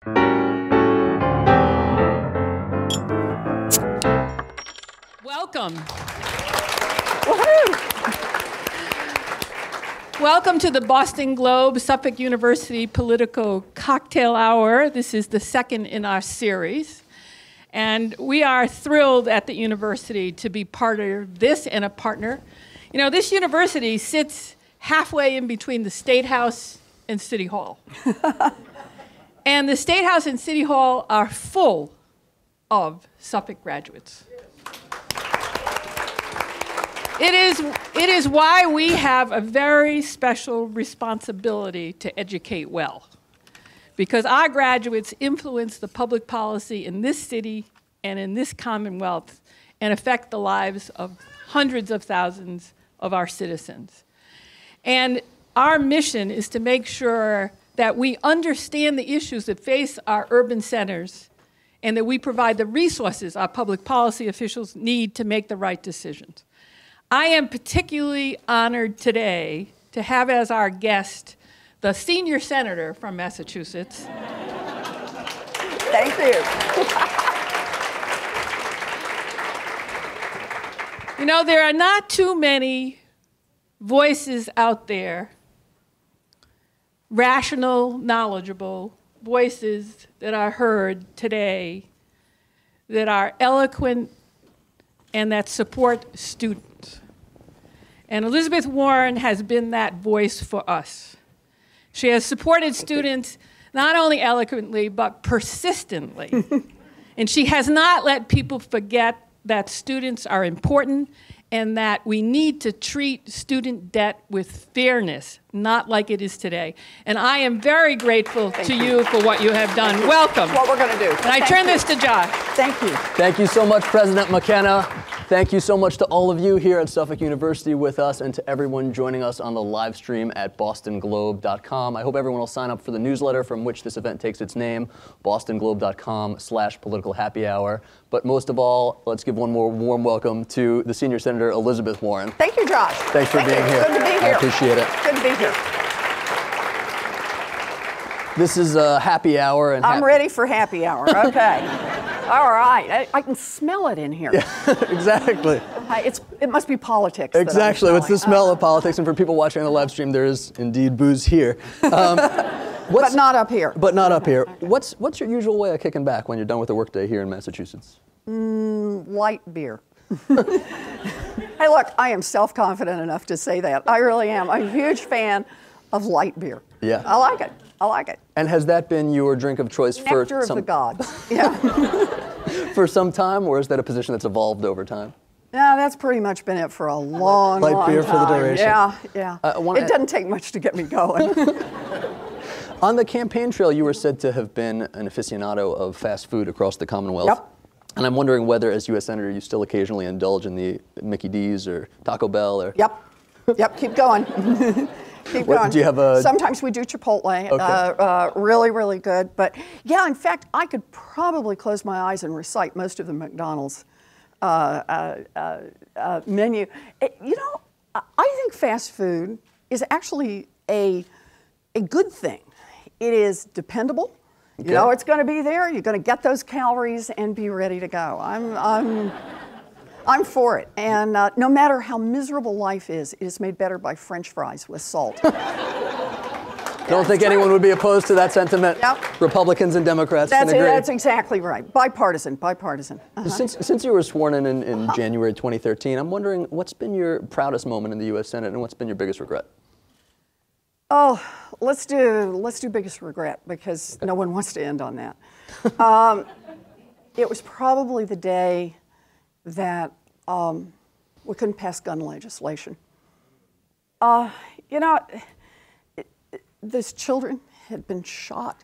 Welcome. Welcome to the Boston Globe Suffolk University Political Cocktail Hour. This is the second in our series. And we are thrilled at the university to be part of this and a partner. You know, this university sits halfway in between the State House and City Hall. And the State House and City Hall are full of Suffolk graduates. It is why we have a very special responsibility to educate well, because our graduates influence the public policy in this city and in this Commonwealth and affect the lives of hundreds of thousands of our citizens. And our mission is to make sure that we understand the issues that face our urban centers and that we provide the resources our public policy officials need to make the right decisions. I am particularly honored today to have as our guest the senior senator from Massachusetts. Thank you. You know, there are not too many voices out there, rational, knowledgeable voices that are heard today that are eloquent and that support students. And Elizabeth Warren has been that voice for us. She has supported students not only eloquently, but persistently. And she has not let people forget that students are important and that we need to treat student debt with fairness, not like it is today. And I am very grateful to you for what you have done. Welcome. What we're going to do. And I turn this to Josh. Thank you. Thank you so much, President McKenna. Thank you so much to all of you here at Suffolk University with us and to everyone joining us on the live stream at bostonglobe.com. I hope everyone will sign up for the newsletter from which this event takes its name, bostonglobe.com/politicalhappyhour. But most of all, let's give one more warm welcome to the Senior Senator Elizabeth Warren. Thank you, Josh. Thanks for being here. Good to be here. I appreciate it. Good to be here. This is a happy hour. And I'm ready for happy hour. Okay. All right. I can smell it in here. Yeah, exactly. It must be politics. Exactly. It's the smell of politics. And for people watching on the live stream, there is indeed booze here. But not up here. But not up here. What's your usual way of kicking back when you're done with the workday here in Massachusetts? Light beer. Hey, look, I am self-confident enough to say that. I really am. I'm a huge fan of light beer. Yeah. I like it. I like it. And has that been your drink of choice for Nectar of the gods. Yeah. for some time, or is that a position that's evolved over time? No, that's pretty much been it for a long, long time. Light beer for the duration. Yeah, yeah. It doesn't take much to get me going. On the campaign trail, you were said to have been an aficionado of fast food across the Commonwealth. Yep. And I'm wondering whether, as U.S. Senator, you still occasionally indulge in the Mickey D's or Taco Bell or... Yep. Yep, keep going. Keep going. Do you have a... Sometimes we do Chipotle. Okay. Really, really good. But yeah, in fact, I could probably close my eyes and recite most of the McDonald's menu. You know, I think fast food is actually a good thing. It is dependable. Okay. You know it's going to be there. You're going to get those calories and be ready to go. I'm for it. And no matter how miserable life is, it is made better by French fries with salt. Don't think anyone would be opposed to that sentiment. Yep. Republicans and Democrats can agree. That's exactly right. Bipartisan, bipartisan. Since you were sworn in January 2013, I'm wondering what's been your proudest moment in the U.S. Senate and what's been your biggest regret? Oh, let's do biggest regret because no one wants to end on that. It was probably the day that we couldn't pass gun legislation. You know, those children had been shot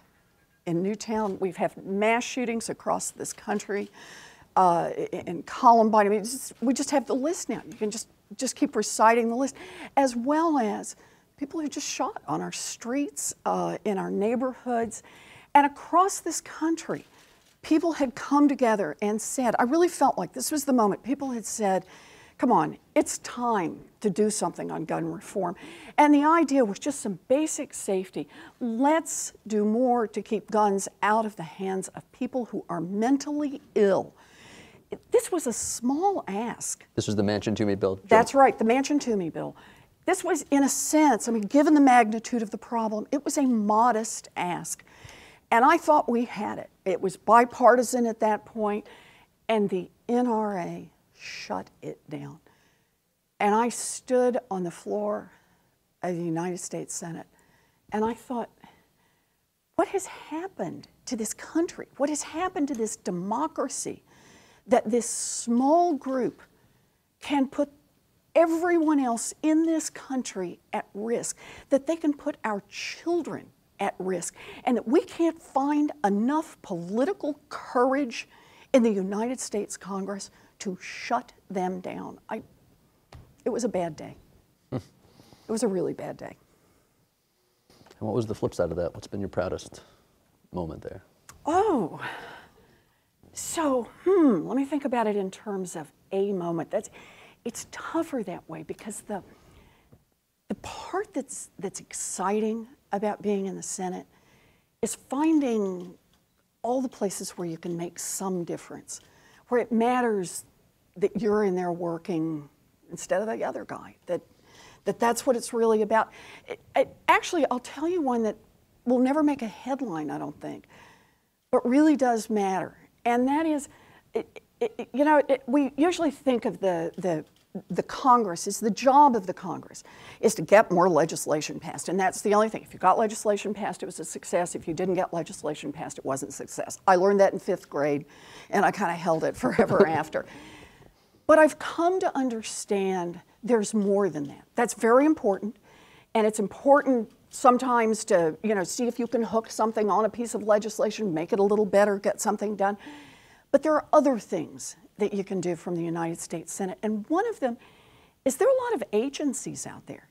in Newtown. We've had mass shootings across this country, in Columbine. I mean, we just have the list now. You can just keep reciting the list, as well as people who just shot on our streets, in our neighborhoods, and across this country. People had come together and said, I really felt like this was the moment. People had said, come on, it's time to do something on gun reform. And the idea was just some basic safety. Let's do more to keep guns out of the hands of people who are mentally ill. This was a small ask. This was the Manchin-Toomey bill? That's right, the Manchin-Toomey bill. This was, in a sense, I mean, given the magnitude of the problem, it was a modest ask. And I thought we had it. It was bipartisan at that point, and the NRA shut it down. And I stood on the floor of the United States Senate, and I thought, what has happened to this country? What has happened to this democracy that this small group can put everyone else in this country at risk, that they can put our children at risk, and that we can't find enough political courage in the United States Congress to shut them down? It was a bad day. It was a really bad day. And what was the flip side of that? What's been your proudest moment there? Oh, so, let me think about it in terms of a moment. It's tougher that way because the part that's exciting about being in the Senate is finding all the places where you can make some difference, where it matters that you're in there working instead of the other guy, that's what it's really about. Actually, I'll tell you one that will never make a headline, I don't think, but really does matter. And that is, we usually think of the Congress, is the job of the Congress is to get more legislation passed. And that's the only thing. If you got legislation passed, it was a success. If you didn't get legislation passed, it wasn't a success. I learned that in 5th grade, and I kind of held it forever after. But I've come to understand there's more than that. That's very important. And it's important sometimes to, see if you can hook something on a piece of legislation, make it a little better, get something done. But there are other things that you can do from the United States Senate. And one of them is there are a lot of agencies out there.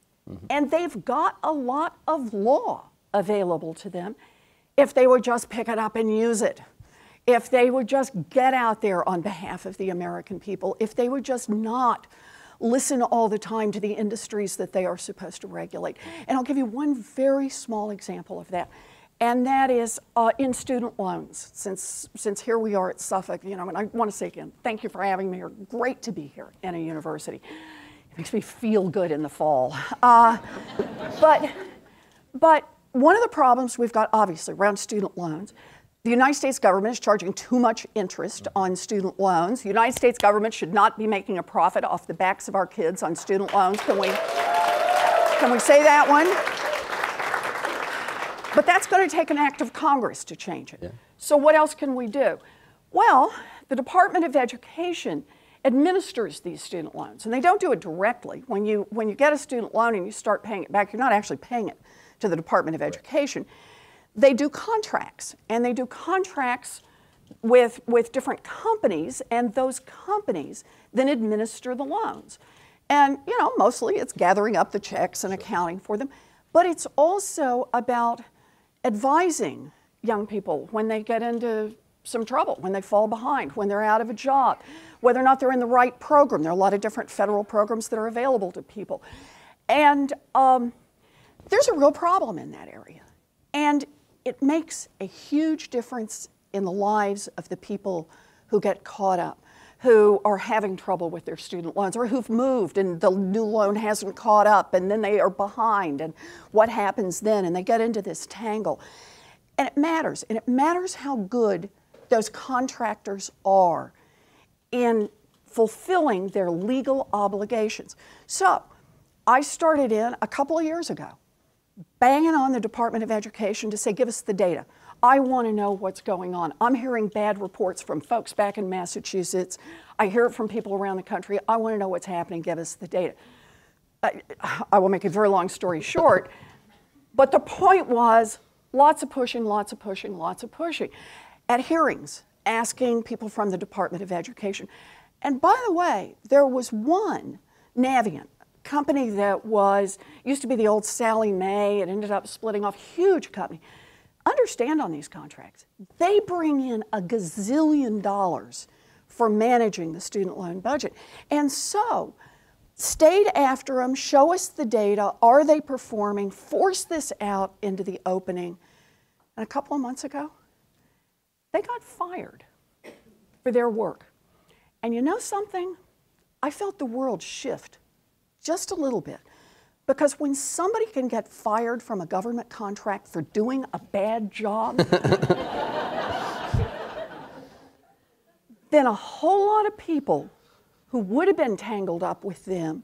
And they've got a lot of law available to them if they would just pick it up and use it. If they would just get out there on behalf of the American people. If they would just not listen all the time to the industries that they are supposed to regulate. And I'll give you one very small example of that. And that is in student loans, since here we are at Suffolk, and I want to say again, thank you for having me here. Great to be here in a university. It makes me feel good in the fall. But one of the problems we've got, obviously, around student loans, the United States government is charging too much interest on student loans. The United States government should not be making a profit off the backs of our kids on student loans. Can we say that one? But that's going to take an act of Congress to change it. Yeah. So what else can we do? Well, the Department of Education administers these student loans, and they don't do it directly. When you get a student loan and you start paying it back, you're not actually paying it to the Department of Education. They do contracts, and they do contracts with different companies, and those companies then administer the loans. And, mostly it's gathering up the checks and accounting for them, but it's also about advising young people when they get into some trouble, when they fall behind, when they're out of a job, whether or not they're in the right program. There are a lot of different federal programs that are available to people. And there's a real problem in that area. And it makes a huge difference in the lives of the people who get caught up, who are having trouble with their student loans, or who've moved and the new loan hasn't caught up, and then they are behind, and what happens then, and they get into this tangle. And it matters how good those contractors are in fulfilling their legal obligations. So I started in a couple of years ago, banging on the Department of Education to say, give us the data. I want to know what's going on. I'm hearing bad reports from folks back in Massachusetts. I hear it from people around the country. I want to know what's happening. Give us the data. I will make a very long story short, but the point was lots of pushing, lots of pushing, lots of pushing. At hearings, asking people from the Department of Education. And by the way, there was one, Navient, company that used to be the old Sallie Mae. It ended up splitting off, huge company. Understand on these contracts, they bring in $1 gazillion for managing the student loan budget. And so, stayed after them, show us the data, are they performing, force this out into the opening. And a couple of months ago, they got fired for their work. And you know something? I felt the world shift just a little bit. Because when somebody can get fired from a government contract for doing a bad job, then a whole lot of people who would have been tangled up with them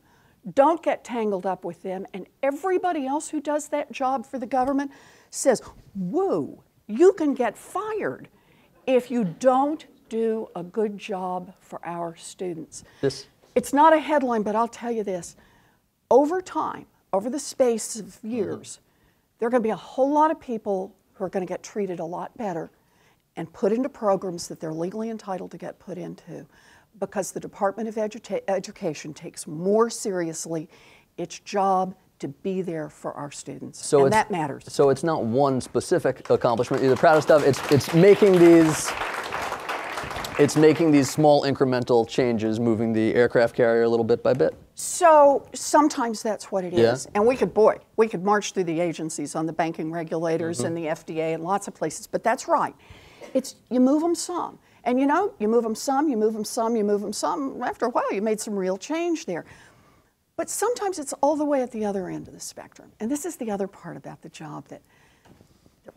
don't get tangled up with them, and everybody else who does that job for the government says, whoa, you can get fired if you don't do a good job for our students. It's not a headline, but I'll tell you this. Over time, over the space of years, there are going to be a whole lot of people who are going to get treated a lot better and put into programs that they're legally entitled to get put into, because the Department of Education takes more seriously its job to be there for our students, and that matters. So it's not one specific accomplishment you're the proudest of. It's making these small incremental changes, moving the aircraft carrier a little bit by bit. So sometimes that's what it is. And we could march through the agencies on the banking regulators and the FDA and lots of places, but that's right. It's, you move them some. And you know, you move them some, you move them some, you move them some. After a while, you made some real change there. But sometimes it's all the way at the other end of the spectrum. And this is the other part about the job that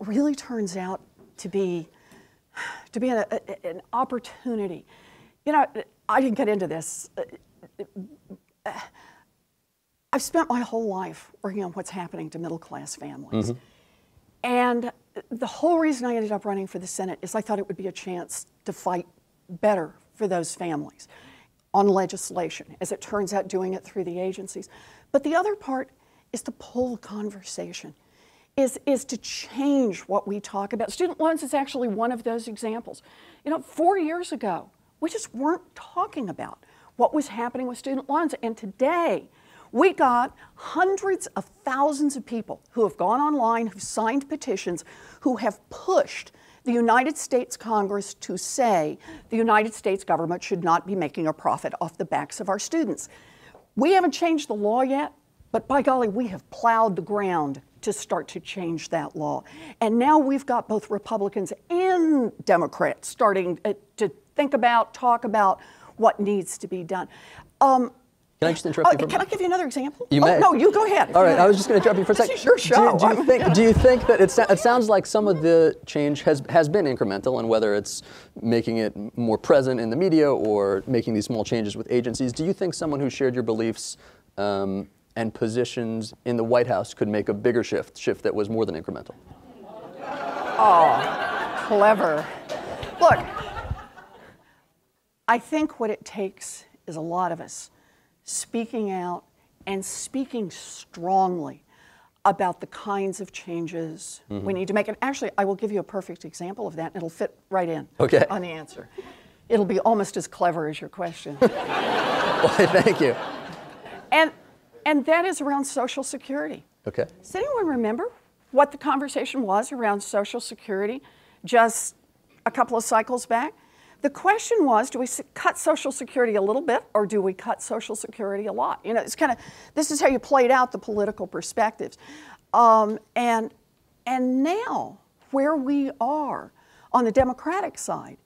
really turns out to be an opportunity. You know, I didn't get into this. I've spent my whole life working on what's happening to middle-class families. And the whole reason I ended up running for the Senate is I thought it would be a chance to fight better for those families on legislation. As it turns out, doing it through the agencies. But the other part is to pull the conversation, is to change what we talk about. Student loans is actually one of those examples. You know, 4 years ago, we just weren't talking about what was happening with student loans. And today, we got hundreds of thousands of people who have gone online, who've signed petitions, who have pushed the United States Congress to say the United States government should not be making a profit off the backs of our students. We haven't changed the law yet, but by golly, we have plowed the ground to start to change that law. And now we've got both Republicans and Democrats starting to think about, talk about what needs to be done. Can I just interrupt you? Can I give you another example? You may. No, you go ahead. All right, I was just going to interrupt you for a second. This is your show. Do you think that it sounds like some of the change has been incremental, and whether it's making it more present in the media or making these small changes with agencies, do you think someone who shared your beliefs and positions in the White House could make a bigger shift that was more than incremental? Oh, clever. Look, I think what it takes is a lot of us speaking out and speaking strongly about the kinds of changes we need to make. And actually, I will give you a perfect example of that, and it'll fit right in on the answer. It'll be almost as clever as your question. Why, thank you. And that is around Social Security. Okay. Does anyone remember what the conversation was around Social Security just a couple of cycles back? The question was, do we cut Social Security a little bit, or do we cut Social Security a lot? You know, it's kind of, this is how you played out the political perspectives. And now, where we are on the Democratic side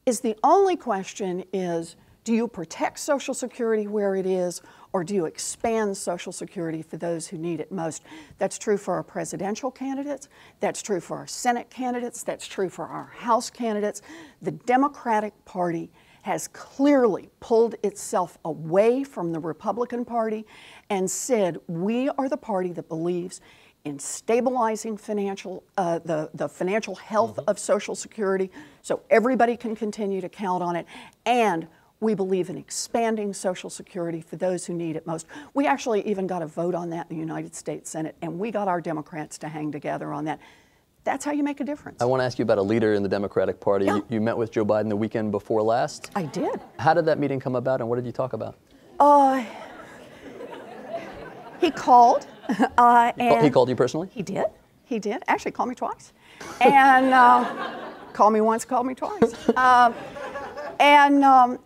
is the only question is, do you protect Social Security where it is, or do you expand Social Security for those who need it most? That's true for our presidential candidates. That's true for our Senate candidates. That's true for our House candidates. The Democratic Party has clearly pulled itself away from the Republican Party and said, we are the party that believes in stabilizing the financial health of Social Security so everybody can continue to count on it, and we believe in expanding Social Security for those who need it most. We actually even got a vote on that in the United States Senate, and we got our Democrats to hang together on that. That's how you make a difference. I want to ask you about a leader in the Democratic Party. Yeah. You met with Joe Biden the weekend before last. I did. How did that meeting come about, and what did you talk about? He called. He called you personally? He did. He did. Actually, called me twice. And called me once, called me twice. and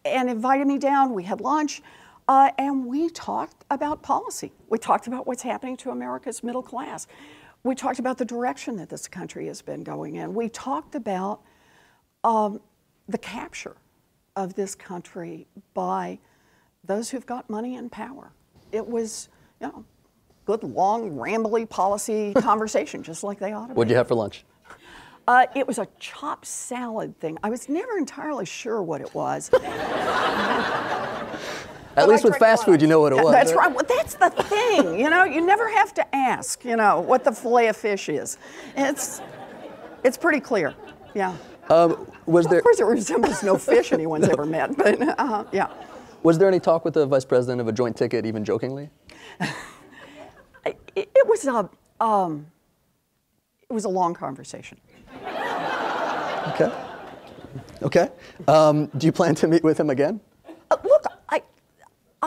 invited me down. We had lunch, and we talked about policy. We talked about what's happening to America's middle class. We talked about the direction that this country has been going in. We talked about the capture of this country by those who've got money and power. It was, you know, good, long, rambly policy conversation, just like they ought to be. What'd you have for lunch? It was a chopped salad thing. I was never entirely sure what it was. At least with fast food, you know what it was. That's right. Well, that's the thing. You know, you never have to ask, you know, what the fillet of fish is. It's pretty clear. Yeah. Was there? Of course, it resembles no fish anyone's ever met, but yeah. Was there any talk with the vice president of a joint ticket, even jokingly? It was a long conversation. Okay. Okay. Do you plan to meet with him again? Look,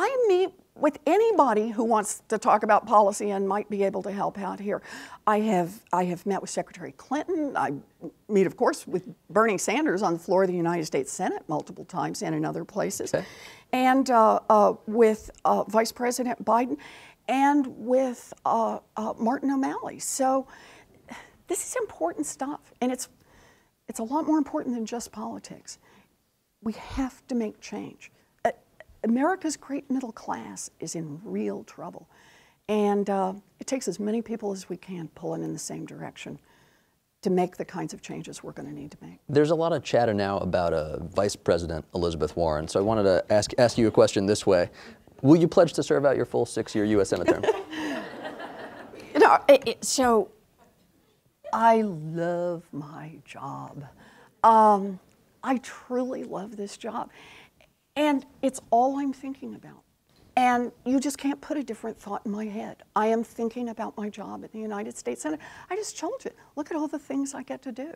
I meet with anybody who wants to talk about policy and might be able to help out here. I have met with Secretary Clinton. I meet, of course, with Bernie Sanders on the floor of the United States Senate multiple times and in other places, okay. And with Vice President Biden and with Martin O'Malley. So this is important stuff, and it's a lot more important than just politics. We have to make change. America's great middle class is in real trouble. And it takes as many people as we can pulling in the same direction to make the kinds of changes we're going to need to make. There's a lot of chatter now about Vice President Elizabeth Warren. So I wanted to ask you a question this way. Will you pledge to serve out your full 6-year U.S. Senate term? You know, so I love my job. I truly love this job. And it's all I'm thinking about. And you just can't put a different thought in my head. I am thinking about my job at the United States Senate. I just told you, look at all the things I get to do.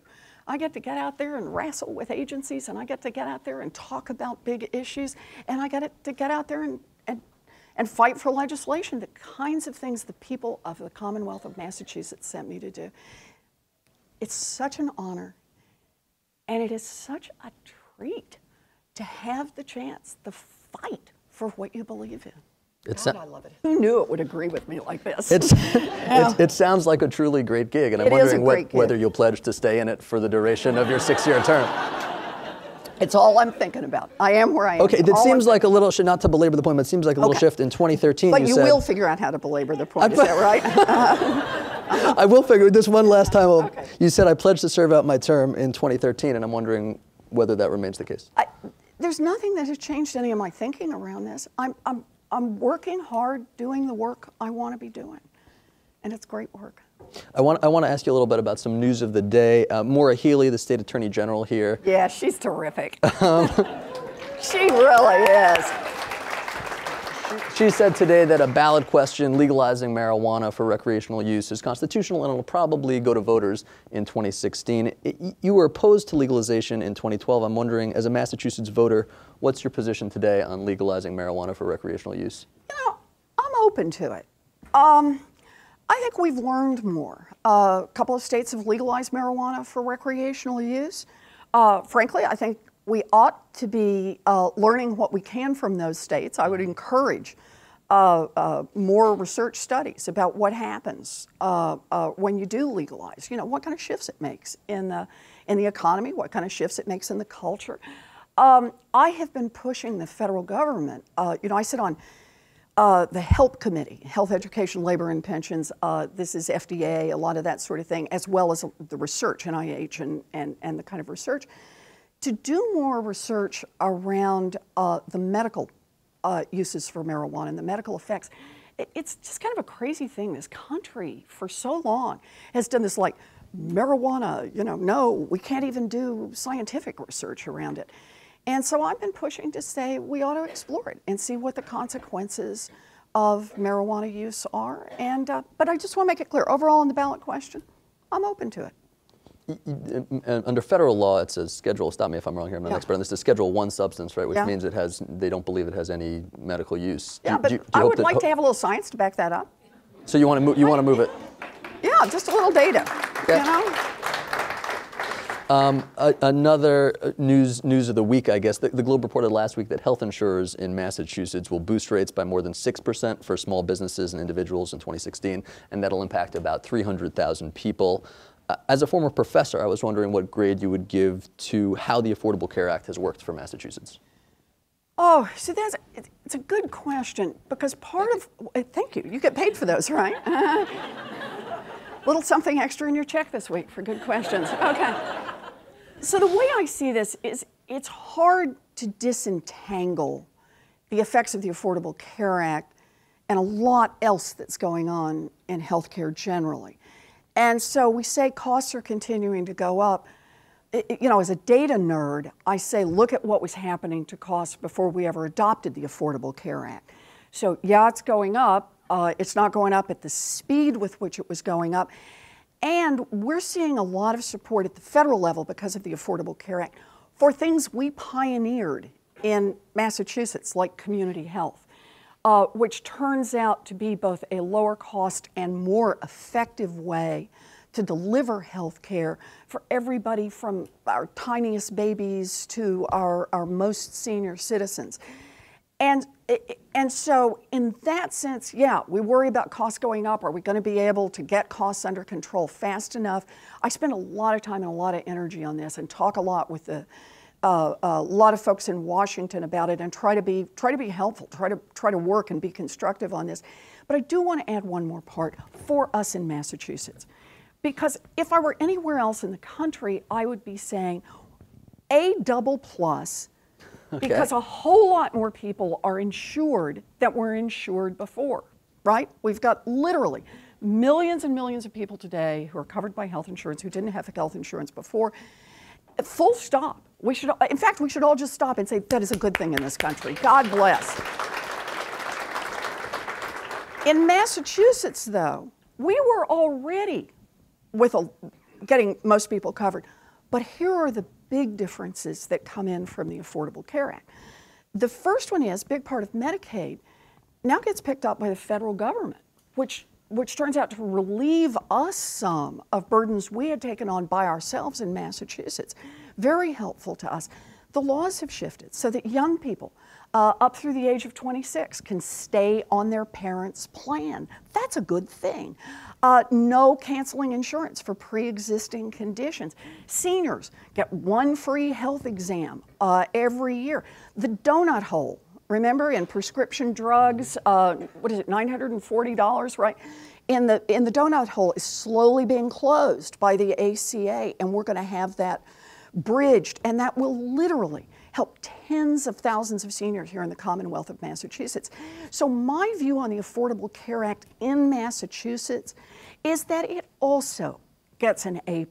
I get to get out there and wrestle with agencies, and I get to get out there and talk about big issues, and I get to get out there and fight for legislation, the kinds of things the people of the Commonwealth of Massachusetts sent me to do. It's such an honor, and it is such a treat to have the chance, the fight for what you believe in. God, I love it. Who knew it would agree with me like this? It sounds like a truly great gig, and I'm wondering whether you'll pledge to stay in it for the duration of your 6-year term. It's all I'm thinking about. I am where I am. Okay, it seems like a little, not to belabor the point, but it seems like a little shift in 2013. But you will figure out how to belabor the point, is that right? I will figure this one last time. Okay. You said I pledged to serve out my term in 2013, and I'm wondering whether that remains the case. There's nothing that has changed any of my thinking around this. I'm working hard, doing the work I want to be doing, and it's great work. I want to ask you a little bit about some news of the day. Maura Healey, the State Attorney General here. Yeah, she's terrific. She really is. She said today that a ballot question legalizing marijuana for recreational use is constitutional and it'll probably go to voters in 2016. You were opposed to legalization in 2012. I'm wondering, as a Massachusetts voter, what's your position today on legalizing marijuana for recreational use? You know, I'm open to it. I think we've learned more. A couple of states have legalized marijuana for recreational use. Frankly, I think we ought to be learning what we can from those states. I would encourage more research studies about what happens when you do legalize. You know, what kind of shifts it makes in the economy, what kind of shifts it makes in the culture. I have been pushing the federal government. You know, I sit on the HELP Committee, Health, Education, Labor, and Pensions. This is FDA, a lot of that sort of thing, as well as the research, NIH, and the kind of research. To do more research around the medical uses for marijuana and the medical effects. It's just kind of a crazy thing. This country, for so long, has done this like, marijuana, you know, no, we can't even do scientific research around it. And so I've been pushing to say we ought to explore it and see what the consequences of marijuana use are. And but I just want to make it clear, overall on the ballot question, I'm open to it. Under federal law, it's a schedule, stop me if I'm wrong here, I'm not an expert on this, it's a Schedule 1 substance, right, which means it has, they don't believe it has any medical use. Yeah, but I would like to have a little science to back that up. So you want to move it? Yeah, just a little data, you know? Another news of the week, I guess. The Globe reported last week that health insurers in Massachusetts will boost rates by more than 6% for small businesses and individuals in 2016, and that'll impact about 300,000 people. As a former professor, I was wondering what grade you would give to how the Affordable Care Act has worked for Massachusetts. Oh, so it's a good question, because thank you, you get paid for those, right? Little something extra in your check this week for good questions. Okay. So the way I see this is it's hard to disentangle the effects of the Affordable Care Act and a lot else that's going on in healthcare generally. And so we say costs are continuing to go up. You know, as a data nerd, I say look at what was happening to costs before we ever adopted the Affordable Care Act. So yeah, it's going up. It's not going up at the speed with which it was going up. And we're seeing a lot of support at the federal level because of the Affordable Care Act for things we pioneered in Massachusetts, like community health, which turns out to be both a lower cost and more effective way to deliver health care for everybody from our tiniest babies to our most senior citizens. And so in that sense, yeah, we worry about costs going up. Are we going to be able to get costs under control fast enough? I spend a lot of time and a lot of energy on this and talk a lot with a lot of folks in Washington about it and try to be helpful, try to work and be constructive on this. But I do want to add one more part for us in Massachusetts. Because if I were anywhere else in the country, I would be saying A++, okay, because a whole lot more people are insured than were insured before, right? We've got literally millions and millions of people today who are covered by health insurance who didn't have health insurance before. Full stop. In fact, we should all just stop and say that is a good thing in this country. God bless. In Massachusetts, though, we were already getting most people covered. But here are the big differences that come in from the Affordable Care Act. The first one is, big part of Medicaid now gets picked up by the federal government, which turns out to relieve us some of burdens we had taken on by ourselves in Massachusetts. Very helpful to us. The laws have shifted so that young people up through the age of 26 can stay on their parents' plan. That's a good thing. No canceling insurance for pre-existing conditions. Seniors get one free health exam every year. The donut hole, remember, in prescription drugs, what is it, $940, right? In the donut hole is slowly being closed by the ACA, and we're going to have that bridged, and that will literally help tens of thousands of seniors here in the Commonwealth of Massachusetts. So my view on the Affordable Care Act in Massachusetts is that it also gets an A+,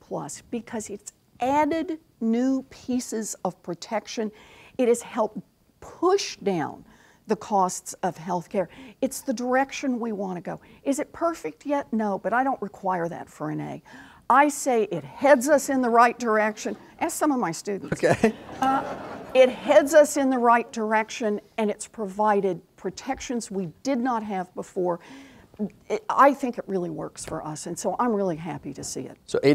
because it's added new pieces of protection. It has helped push down the costs of healthcare. It's the direction we want to go. Is it perfect yet? No, but I don't require that for an A. I say it heads us in the right direction. Ask some of my students. Okay. It heads us in the right direction, and it's provided protections we did not have before. I think it really works for us, and so I'm really happy to see it. So A++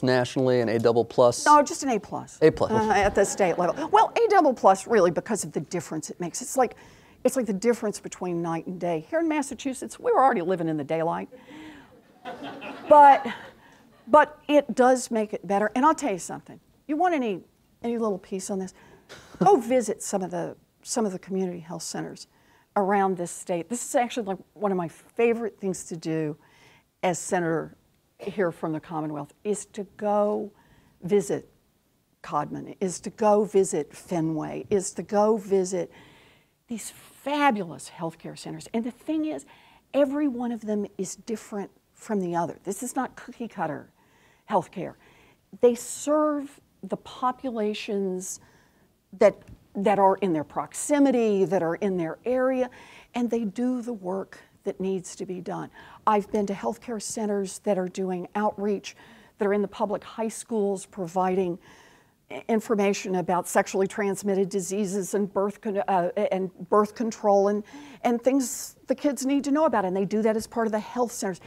nationally and A++? No, just an A+. A+. At the state level. Well, A++ really because of the difference it makes. It's like the difference between night and day. Here in Massachusetts, we were already living in the daylight. But it does make it better. And I'll tell you something. You want any little piece on this? Go visit some of the community health centers around this state. This is actually like one of my favorite things to do as senator here from the Commonwealth, is to go visit Codman, is to go visit Fenway, is to go visit these fabulous healthcare centers. And the thing is, every one of them is different from the other. This is not cookie cutter healthcare. They serve the populations that are in their proximity, that are in their area, and they do the work that needs to be done. I've been to healthcare centers that are doing outreach, that are in the public high schools providing information about sexually transmitted diseases and birth control and things the kids need to know about, and they do that as part of the health centers.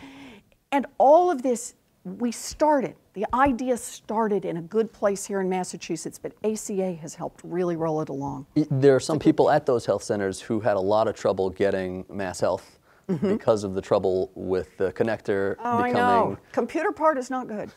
And all of this the idea started in a good place here in Massachusetts, but ACA has helped really roll it along. There are some people at those health centers who had a lot of trouble getting Mass Health because of the trouble with the connector becoming... I know. Computer part is not good.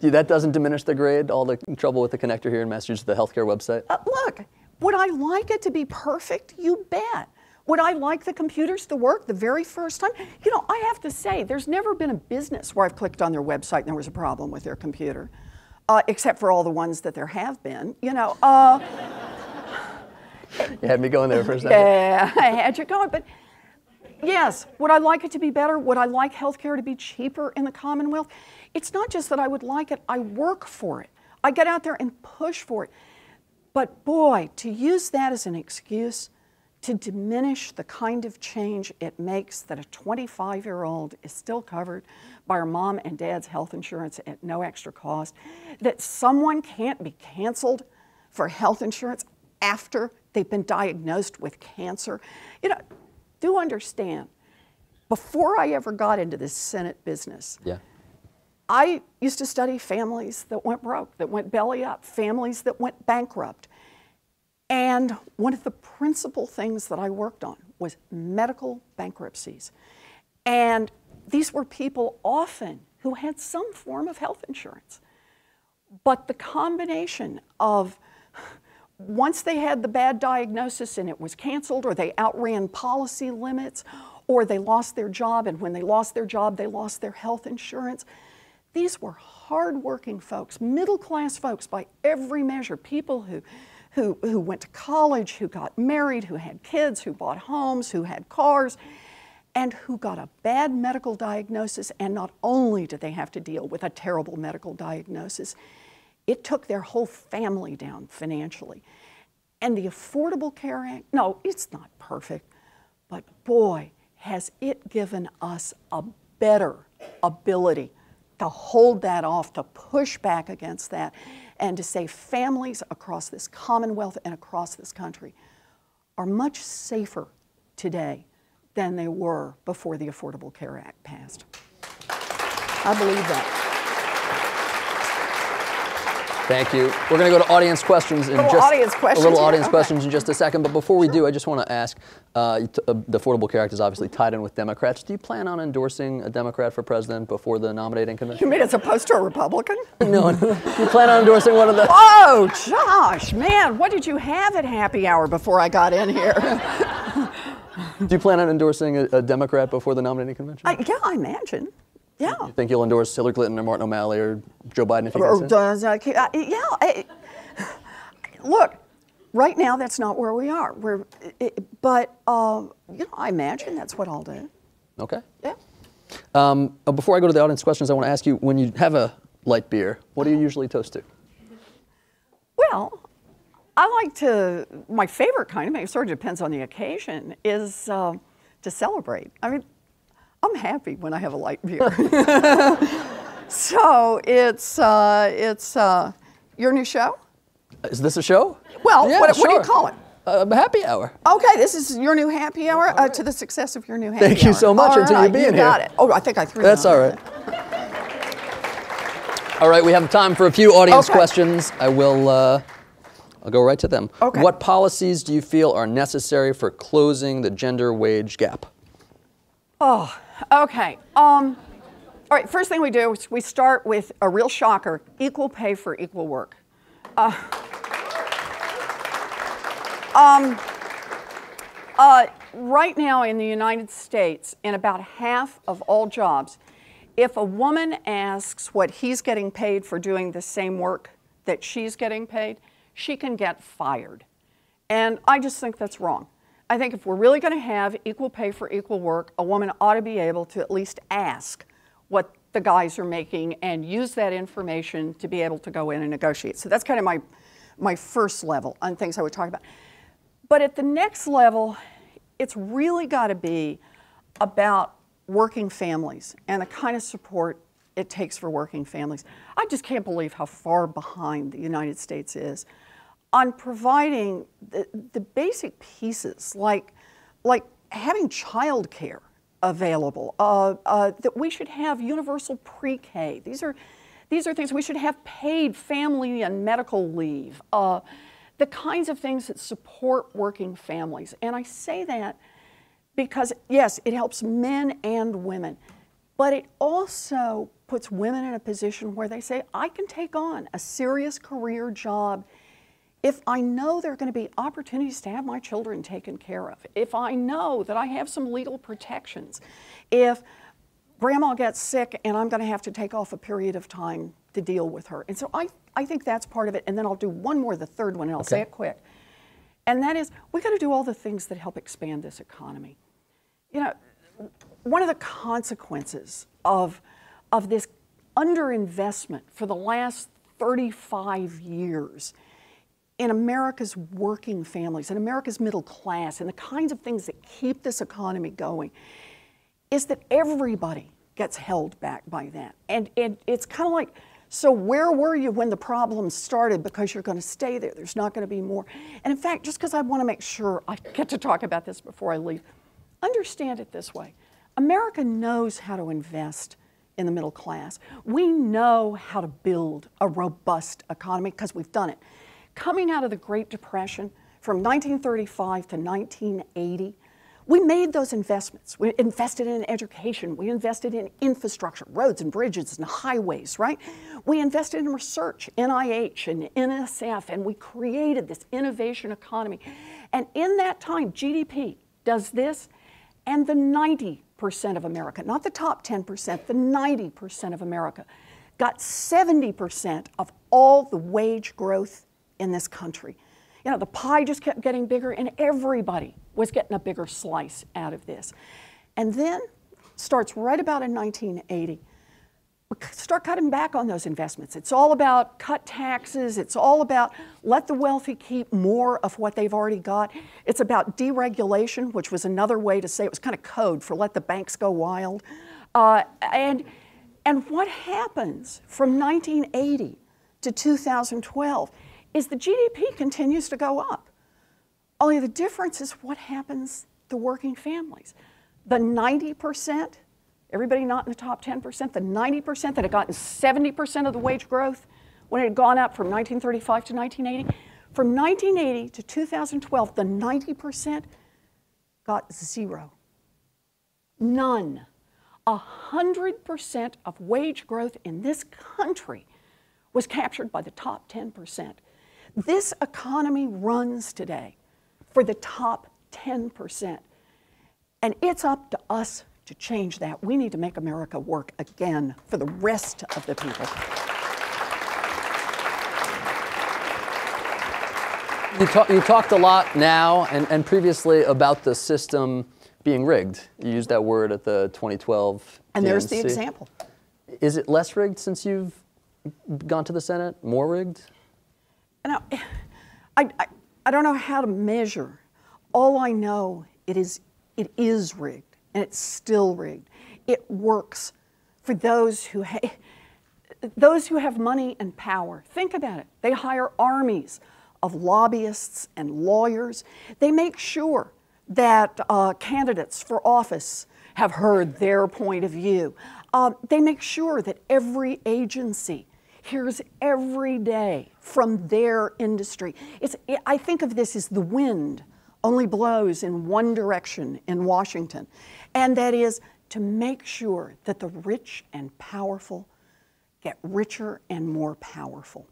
That doesn't diminish the grade, all the trouble with the connector here in Massachusetts, the healthcare website? Look, would I like it to be perfect? You bet. Would I like the computers to work the very first time? You know, I have to say, there's never been a business where I've clicked on their website and there was a problem with their computer, except for all the ones that there have been, you know. You had me going there for a second. Yeah, I had you going, but yes, would I like it to be better? Would I like healthcare to be cheaper in the Commonwealth? It's not just that I would like it, I work for it. I get out there and push for it. But boy, to use that as an excuse to diminish the kind of change it makes that a 25-year-old is still covered by her mom and dad's health insurance at no extra cost, that someone can't be canceled for health insurance after they've been diagnosed with cancer. You know, do understand, before I ever got into this Senate business, I used to study families that went broke, that went belly up, families that went bankrupt. And one of the principal things that I worked on was medical bankruptcies. And these were people often who had some form of health insurance. But the combination of once they had the bad diagnosis and it was canceled, or they outran policy limits, or they lost their job, and when they lost their job, they lost their health insurance. These were hardworking folks, middle-class folks by every measure, people who went to college, who got married, who had kids, who bought homes, who had cars, and who got a bad medical diagnosis. And not only did they have to deal with a terrible medical diagnosis, it took their whole family down financially. And the Affordable Care Act, no, it's not perfect, but boy, has it given us a better ability to hold that off, to push back against that, and to say families across this Commonwealth and across this country are much safer today than they were before the Affordable Care Act passed. I believe that. Thank you. We're going to go to audience questions in just a little audience questions in just a second. But before we do, I just want to ask, the Affordable Care Act is obviously tied in with Democrats. Do you plan on endorsing a Democrat for president before the nominating convention? You mean as opposed to a Republican? No. Do you plan on endorsing one of the... Oh, Josh, man, what did you have at happy hour before I got in here? Do you plan on endorsing a Democrat before the nominating convention? Yeah, I imagine. Yeah. You think you'll endorse Hillary Clinton or Martin O'Malley or Joe Biden if you gets in? Look, right now that's not where we are. But I imagine that's what I'll do. Okay. Yeah. Before I go to the audience questions, I want to ask you, when you have a light beer, what do you usually toast to? Well, I like to, my favorite kind, it sort of depends on the occasion, is to celebrate. I mean, I'm happy when I have a light beer. So it's your new show? Is this a show? Well, yeah, what sure. do you call it? Happy hour. Okay, this is your new happy hour. Right. To the success of your new happy hour. Thank you so much until you being here. You got it. Oh, I think I threw That's all right. All right, we have time for a few audience questions. I'll go right to them. Okay. What policies do you feel are necessary for closing the gender wage gap? Oh, okay. All right, first thing we do is we start with a real shocker, equal pay for equal work. Right now in the United States, in about half of all jobs, if a woman asks what he's getting paid for doing the same work that she's getting paid, she can get fired. And I just think that's wrong. I think if we're really going to have equal pay for equal work, a woman ought to be able to at least ask what the guys are making and use that information to be able to go in and negotiate. So that's kind of my first level on things I would talk about. But at the next level, it's really got to be about working families and the kind of support it takes for working families. I just can't believe how far behind the United States is on providing the basic pieces like having child care available, that we should have universal pre-K. These are things we should have paid family and medical leave, the kinds of things that support working families. And I say that because, yes, it helps men and women, but it also puts women in a position where they say, I can take on a serious career job if I know there are going to be opportunities to have my children taken care of, if I know that I have some legal protections, if grandma gets sick and I'm going to have to take off a period of time to deal with her. And so I think that's part of it. And then I'll do one more, the third one, and I'll say it quick. And that is, we got to do all the things that help expand this economy. You know, one of the consequences of this underinvestment for the last 35 years in America's working families, in America's middle class, and the kinds of things that keep this economy going, is that everybody gets held back by that. And it's kind of like, so where were you when the problem started? Because you're going to stay there. There's not going to be more. And in fact, just because I want to make sure I get to talk about this before I leave, understand it this way. America knows how to invest in the middle class. We know how to build a robust economy because we've done it. Coming out of the Great Depression from 1935 to 1980, we made those investments. We invested in education. We invested in infrastructure, roads and bridges and highways, right? We invested in research, NIH and NSF, and we created this innovation economy. And in that time, GDP does this, and the 90% of America, not the top 10%, the 90% of America, got 70% of all the wage growth in this country. You know, the pie just kept getting bigger and everybody was getting a bigger slice out of this. And then starts right about in 1980, we start cutting back on those investments. It's all about cut taxes. It's all about let the wealthy keep more of what they've already got. It's about deregulation, which was another way to say it was kind of code for let the banks go wild. And what happens from 1980 to 2012 is the GDP continues to go up. Only the difference is what happens to working families. The 90%, everybody not in the top 10%, the 90% that had gotten 70% of the wage growth when it had gone up from 1935 to 1980, from 1980 to 2012, the 90% got zero. None. 100% of wage growth in this country was captured by the top 10%. This economy runs today for the top 10%. And it's up to us to change that. We need to make America work again for the rest of the people. You talked a lot now and previously about the system being rigged. You used that word at the 2012 And there's DNC. the example. Is it less rigged since you've gone to the Senate? More rigged? You know, I don't know how to measure. All I know it is rigged, and it's still rigged. It works for those who have money and power. Think about it. They hire armies of lobbyists and lawyers. They make sure that candidates for office have heard their point of view. They make sure that every agency hears every day from their industry. I think of this as the wind only blows in one direction in Washington, and that is to make sure that the rich and powerful get richer and more powerful.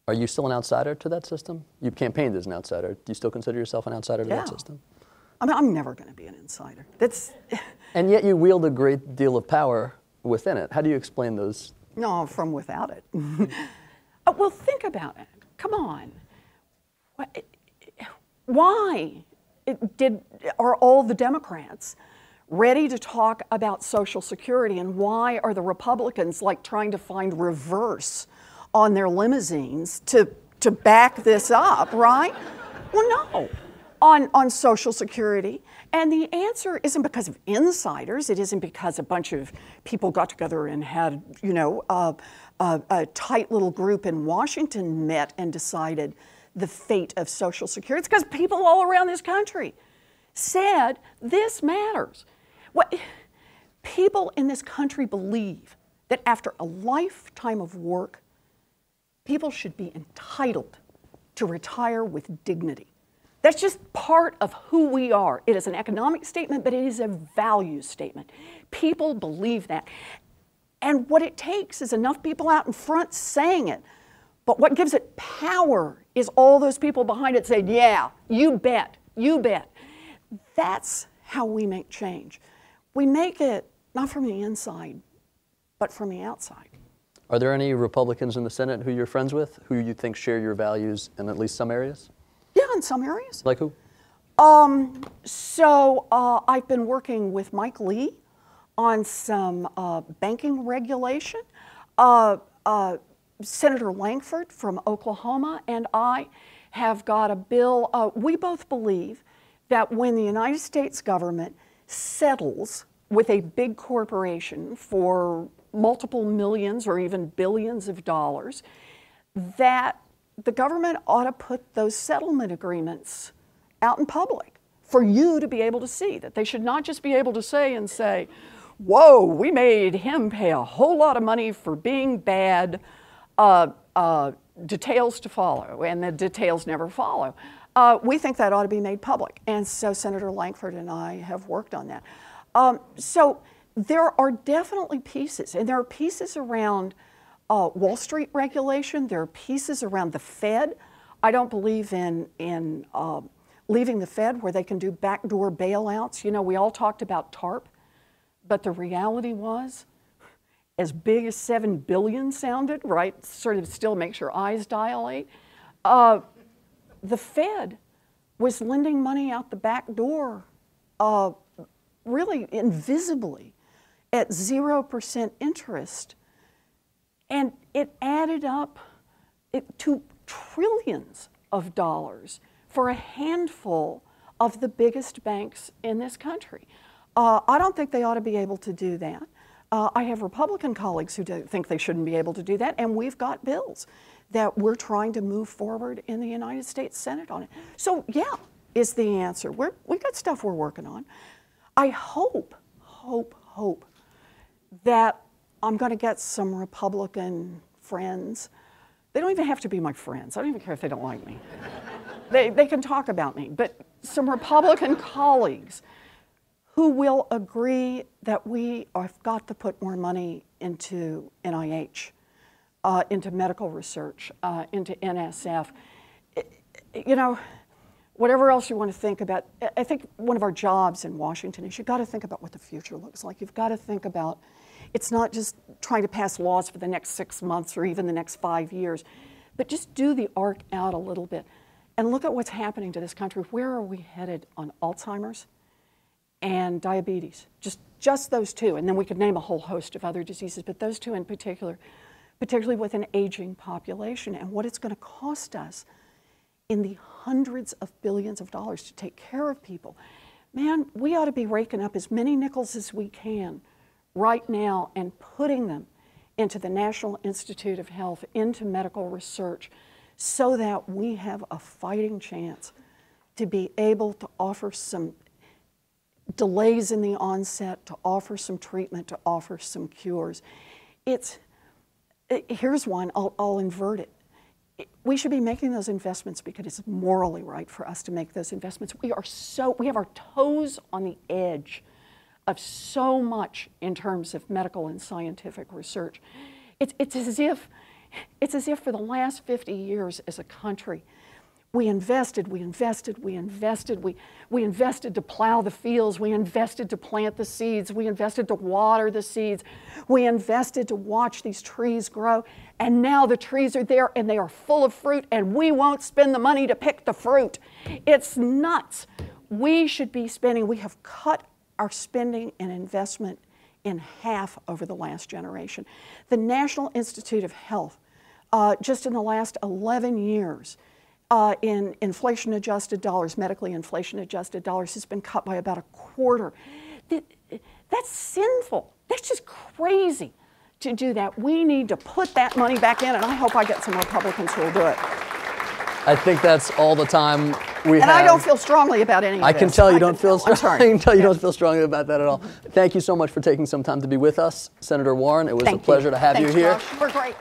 Are you still an outsider to that system? You've campaigned as an outsider. Do you still consider yourself an outsider to that system? I mean, I'm never going to be an insider. And yet you wield a great deal of power within it. How do you explain those? No, from without it. Well, think about it. Come on. Why are all the Democrats ready to talk about Social Security, and why are the Republicans like trying to find reverse on their limousines to back this up, right? Well, no. On Social Security. And the answer isn't because of insiders. It isn't because a bunch of people got together and had, you know, a tight little group in Washington met and decided the fate of Social Security. It's because people all around this country said this matters. What people in this country believe that after a lifetime of work, people should be entitled to retire with dignity. That's just part of who we are. It is an economic statement, but it is a value statement. People believe that. And what it takes is enough people out in front saying it. But what gives it power is all those people behind it saying, yeah, you bet, you bet. That's how we make change. We make it not from the inside, but from the outside. Are there any Republicans in the Senate who you're friends with, who you think share your values in at least some areas? Yeah, in some areas. Like who? I've been working with Mike Lee on some banking regulation. Senator Langford from Oklahoma and I have got a bill. We both believe that when the United States government settles with a big corporation for multiple millions or even billions of dollars, that the government ought to put those settlement agreements out in public for you to be able to see, that they should not just be able to say, whoa, we made him pay a whole lot of money for being bad, details to follow, and the details never follow. We think that ought to be made public, and so Senator Langford and I have worked on that. So there are definitely pieces, and there are pieces around Wall Street regulation. There are pieces around the Fed. I don't believe in leaving the Fed where they can do backdoor bailouts. You know, we all talked about TARP, but the reality was, as big as $7 billion sounded, right, sort of still makes your eyes dilate, the Fed was lending money out the back door really invisibly at 0% interest. And it added up to trillions of dollars for a handful of the biggest banks in this country. I don't think they ought to be able to do that. I have Republican colleagues who think they shouldn't be able to do that, and we've got bills that we're trying to move forward in the United States Senate on it. So yeah, is the answer. We've got stuff we're working on. I hope that I'm going to get some Republican friends. They don't even have to be my friends. I don't even care if they don't like me. They can talk about me, but some Republican colleagues who will agree that we have got to put more money into NIH, into medical research, into NSF. You know, whatever else you want to think about, I think one of our jobs in Washington is you've got to think about what the future looks like. You've got to think about, it's not just trying to pass laws for the next 6 months or even the next 5 years, but just do the arc out a little bit and look at what's happening to this country. Where are we headed on Alzheimer's and diabetes? Just those two, and then we could name a whole host of other diseases, but those two in particular, particularly with an aging population and what it's going to cost us in the hundreds of billions of dollars to take care of people. Man, we ought to be raking up as many nickels as we can right now and putting them into the National Institute of Health, into medical research, so that we have a fighting chance to be able to offer some delays in the onset, to offer some treatment, to offer some cures. Here's one, I'll invert it. We should be making those investments because it's morally right for us to make those investments. We have our toes on the edge of so much in terms of medical and scientific research. It's as if for the last 50 years as a country, we invested to plow the fields, we invested to plant the seeds, we invested to water the seeds, we invested to watch these trees grow, and now the trees are there and they are full of fruit and we won't spend the money to pick the fruit. It's nuts. We should be spending, we have cut our spending and investment in half over the last generation. The National Institute of Health, just in the last 11 years, in inflation-adjusted dollars, medically inflation-adjusted dollars, has been cut by about a quarter. That's sinful. That's just crazy to do that. We need to put that money back in, and I hope I get some Republicans who will do it. I think that's all the time we have. And I don't feel strongly about any of I this. can tell you don't feel strongly. I'm sorry. I can tell you don't feel strongly about that at all. Thank you so much for taking some time to be with us, Senator Warren. It was a pleasure to have you here. Thanks, Josh. We're great.